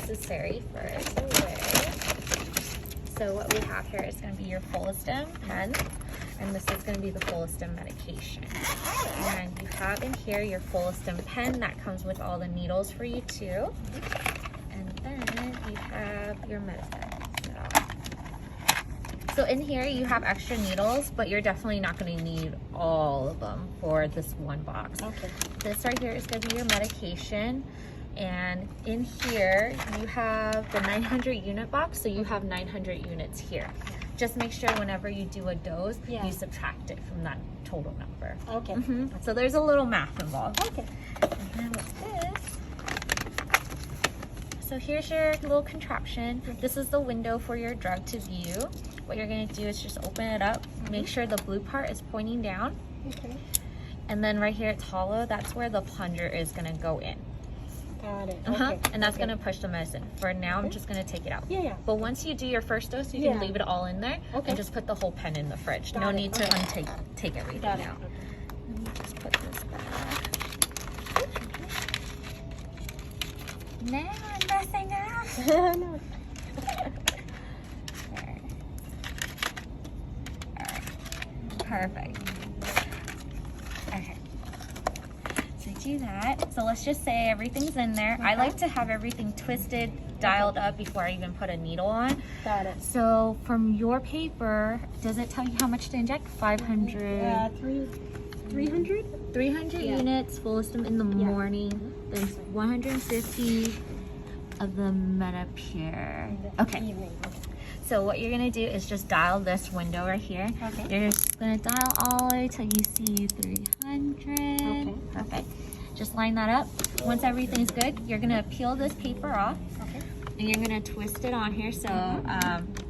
unnecessary first away. So what we have here is going to be your Follistim pen, and this is going to be the Follistim medication. And you have in here your Follistim pen that comes with all the needles for you too. And then you have your medicine. So in here you have extra needles, but you're definitely not going to need all of them for this one box. Okay. This right here is going to be your medication. And in here you have the 900 unit box, so you have 900 units here. Just make sure whenever you do a dose, you subtract it from that total number. Okay. So there's a little math involved. Okay. And then what's this? So here's your little contraption. This is the window for your drug to view. What you're going to do is just open it up. Make sure the blue part is pointing down. Okay. And then right here it's hollow. That's where the plunger is going to go in. Got it. Okay. And that's going to push the medicine. For now, I'm just going to take it out. Yeah. But once you do your first dose, you can leave it all in there and just put the whole pen in the fridge. No need to take everything out. Let me just put this back. Now I'm messing up. No. Perfect. Okay. So do that. So let's just say everything's in there. I like to have everything twisted, dialed up before I even put a needle on. Got it. So from your paper, does it tell you how much to inject? 500? 300? 300 units, Follistim in the morning. Then 150 of the Menopur. Okay. Evening. So what you're gonna do is just dial this window right here. Okay. You're just gonna dial all the way till you see 300. Okay. Perfect. Just line that up. Once everything's good, you're gonna peel this paper off. Okay. And you're gonna twist it on here, so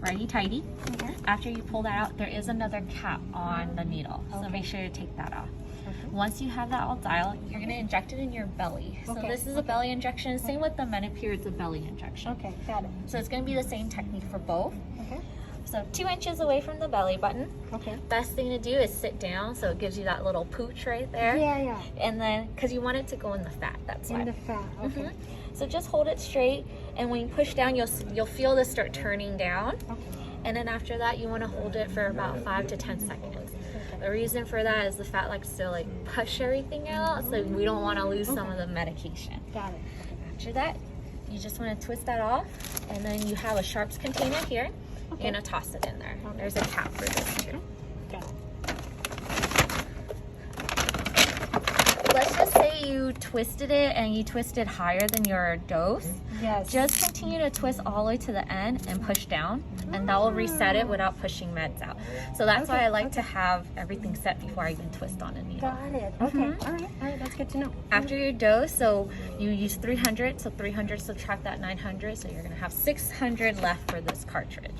righty tighty. Okay. After you pull that out, there is another cap on the needle. So make sure to take that off. Okay. Once you have that all dialed, you're gonna inject it in your belly. So this is a belly injection. Same with the Menopur, it's a belly injection. Okay, got it. So it's gonna be the same technique for both. Okay. So 2 inches away from the belly button. Okay. Best thing to do is sit down, so it gives you that little pooch right there. Yeah. And then, because you want it to go in the fat, that's why. In the fat, okay. So just hold it straight, and when you push down, you'll feel this start turning down. Okay. And then after that, you want to hold it for about 5 to 10 seconds. The reason for that is the fat likes to like push everything out, so we don't want to lose some of the medication. Got it. After that, you just want to twist that off, and then you have a sharps container here. You're gonna toss it in there. There's a cap for this too. Got it. Let's just say you twisted it and you twisted higher than your dose. Yes. Just continue to twist all the way to the end and push down, and that will reset it without pushing meds out. So that's why I like to have everything set before I even twist on a needle. Got it. Okay. All right. That's good to know. After your dose, so you use 300, so 300 subtract that 900, so you're gonna have 600 left for this cartridge.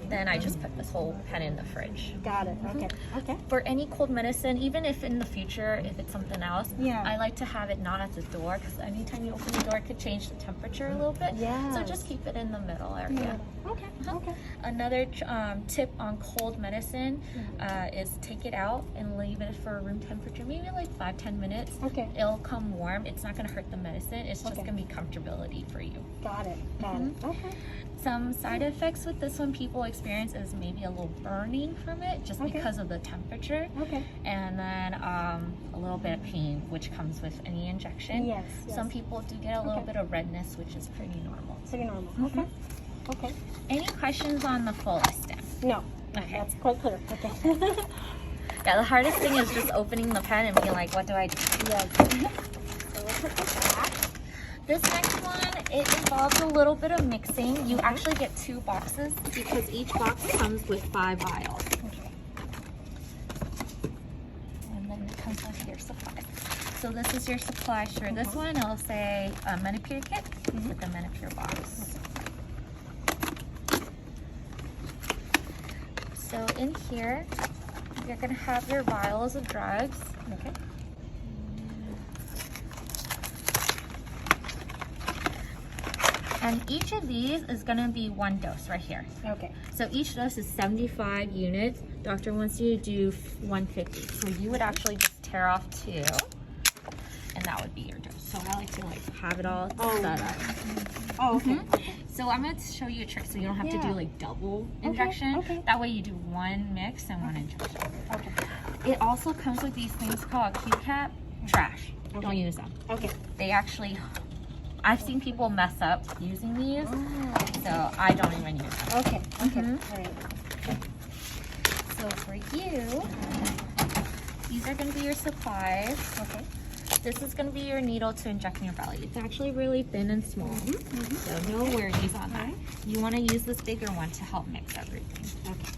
Then I just put this whole pen in the fridge. Got it. Okay. Okay. For any cold medicine, even if in the future, if it's something else, Yeah. I like to have it not at the door, because anytime you open the door, it could change the temperature a little bit. Yeah. So just keep it in the middle area. Okay. Okay. Another tip on cold medicine is take it out and leave it for room temperature, maybe like 5-10 minutes. Okay. It'll come warm. It's not going to hurt the medicine. It's just going to be comfortability for you. Got it. Got it. Okay. Some side effects with this one people experience is maybe a little burning from it just because of the temperature. Okay. And then a little bit of pain, which comes with any injection. Yes. Some people do get a little bit of redness, which is pretty normal. Pretty normal. Okay. Okay. Any questions on the Follistim? No. Okay. That's quite clear. Okay. Yeah, the hardest thing is just opening the pen and being like, what do I do? Yes. So we'll put this back. This next one, it involves a little bit of mixing. You actually get 2 boxes because each box comes with 5 vials. Okay. And then it comes with your supplies. So this is your supply for this one. It'll say Menopur kit with the Menopur box. So in here, you're gonna have your vials of drugs. Okay. And each of these is gonna be 1 dose right here. Okay. So each dose is 75 units. Doctor wants you to do 150. So you would actually just tear off 2. And that would be your dose. So I like to like have it all set up. Oh, okay. So I'm going to show you a trick so you don't have to do like double injection. Okay. That way you do one mix and one injection. Okay. It also comes with these things called Q-cap. Trash. Don't use them. Okay. They actually, I've seen people mess up using these, so I don't even use them. Okay. Okay. All right. So for you, these are going to be your supplies. Okay. This is going to be your needle to inject in your belly. It's actually really thin and small, so no worries on that. You want to use this bigger one to help mix everything. Okay.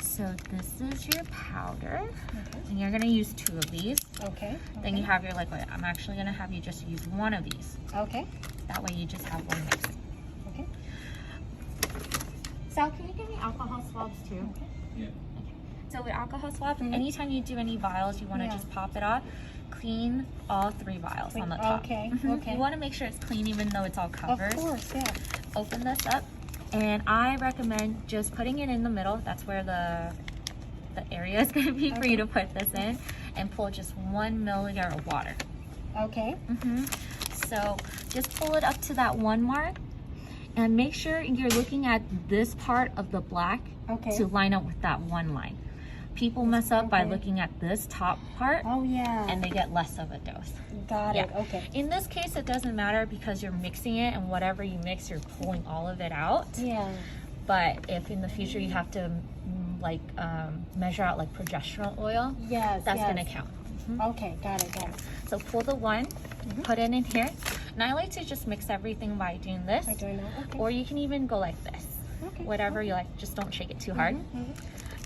So this is your powder, and you're going to use 2 of these. Okay. Then you have your liquid. I'm actually going to have you just use 1 of these. Okay. That way you just have 1 mix. Okay. Sal, can you give me alcohol swabs too? Okay. Yeah. Okay. So with alcohol swabs, anytime you do any vials, you want to just pop it off. Clean all 3 vials on the top. Okay. Okay. You want to make sure it's clean even though it's all covered. Of course, yeah. Open this up, and I recommend just putting it in the middle. That's where the area is going to be for you to put this in, and pull just 1 milliliter of water. Okay. So just pull it up to that 1 mark, and make sure you're looking at this part of the black to line up with that 1 line. People mess up by looking at this top part, Oh, yeah. and they get less of a dose. Got it. Okay. In this case, it doesn't matter because you're mixing it, and whatever you mix, you're pulling all of it out. Yeah. But if in the future you have to measure out like progesterone oil, Yes. that's going to count. Okay. Got it. Got it. So pull the 1, put it in here. And I like to just mix everything by doing this. By doing that. Okay. Or you can even go like this. Okay. Whatever you like, just don't shake it too hard.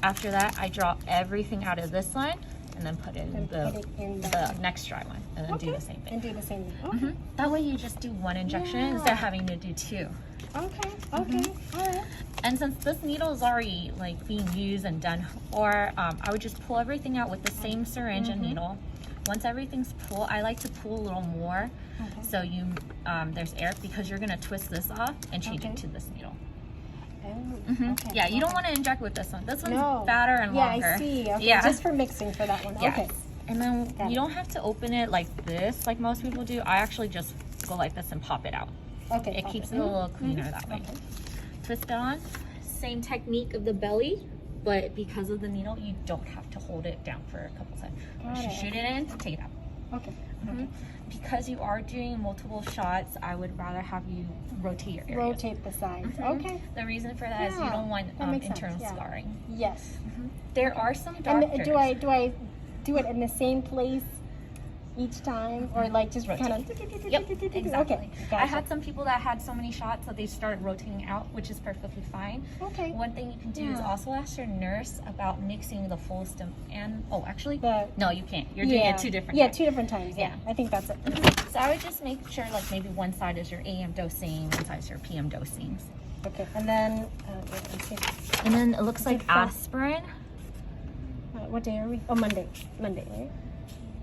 After that, I draw everything out of this line and then put it in the next dry one, and then do the same thing. And do the same thing. Okay. That way you just do 1 injection instead of having to do 2. Okay. Okay. All right. And since this needle is already like being used and done, or I would just pull everything out with the same syringe and needle. Once everything's full, I like to pull a little more, so you there's air, because you're gonna twist this off and change it to this needle. Okay. Yeah, you don't want to inject with this one. This one's fatter and longer. Yeah, I see. Okay. Yeah. Just for mixing for that one. Yes. Okay. And then you don't have to open it like this, like most people do. I actually just go like this and pop it out. Okay. It keeps it a little cleaner that way. Twist it on. Same technique of the belly, but because of the needle, you don't have to hold it down for a couple seconds. Once you shoot it in, take it out. Okay. Because you are doing multiple shots, I would rather have you rotate your area. Rotate the sides. Okay. The reason for that is you don't want internal scarring. Yes. There are some doctors. And do I do it in the same place each time, or like just kind of? Yep, exactly. Okay. Gotcha. I had some people that had so many shots that they started rotating out, which is perfectly fine. Okay. One thing you can do is also ask your nurse about mixing the Follistim and actually no, you can't. You're doing it 2 different times. 2 different times. Yeah. I think that's it. So I would just make sure like maybe one side is your AM dosing, one side is your PM dosing. Okay. And then let's see. And then it looks like aspirin. What day are we? Oh, Monday. Monday, right?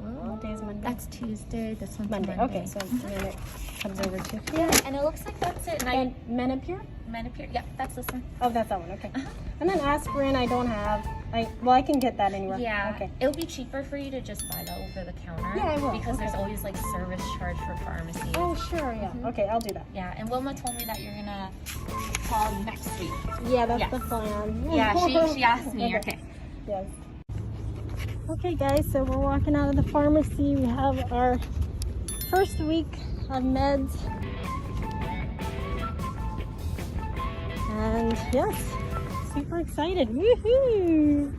What day is Monday? That's Tuesday. This one's Monday. Okay, so then it comes over to here. And it looks like that's it. And Menopur? Menopur. Yeah, that's this one. Oh, that's that one. Okay. And then aspirin, I don't have. I can get that anywhere. Yeah. Okay. It'll be cheaper for you to just buy that over the counter. Yeah, I will. Because there's always like service charge for pharmacy. Oh, sure. Yeah. Okay, I'll do that. Yeah, and Wilma told me that you're gonna call next week. Yeah, that's the plan. Yeah, she asked me. Okay. Yes. Okay, guys, so we're walking out of the pharmacy. We have our first week of meds. And yes, super excited. Woohoo!